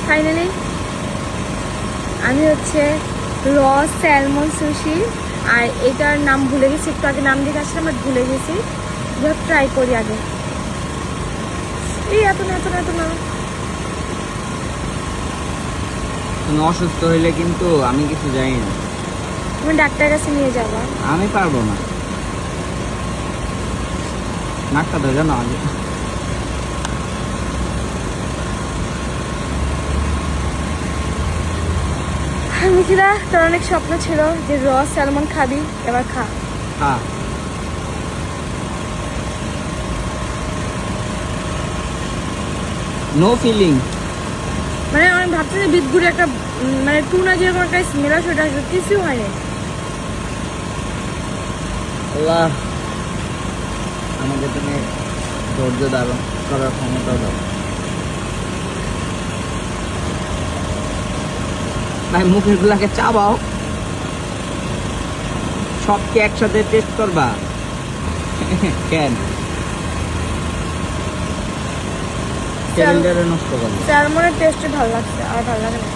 Finally আমি হচ্ছে র স্যালমন সুশি, আর এটার নাম ভুলে গেছি, একটু আগে নাম দেখে আসলাম বাট ভুলে গেছি। ট্রাই করি আগে। এই এত না এত না এত না। তুমি অসুস্থ হইলে কিন্তু আমি কিছু জানি না। তুমি ডাক্তারের কাছে নিয়ে যাবা। আমি পারবো না, নাকটা ধরে জানো আগে। মিথিলা, তোর অনেক স্বপ্ন ছিল যে র স্যালমন খাবি, এবার খা। হ্যাঁ, নো ফিলিং। মানে আমি ভাবছি যে বিদগুড়ি একটা মানে টুনা যেরকম একটা স্মেল আসে, ওটা আসলে কিছু হয়নি। আল্লাহ আমাকে তুমি ধৈর্য ধারণ করার ক্ষমতা দাও। ভাই মুখের গুলাকে চাবাও, সব কি একসাথে টেস্ট করবা? কেন সিলিন্ডারে নষ্ট করবে? স্যালমনের টেস্টে ভালো লাগছে, আর ভালো লাগে না।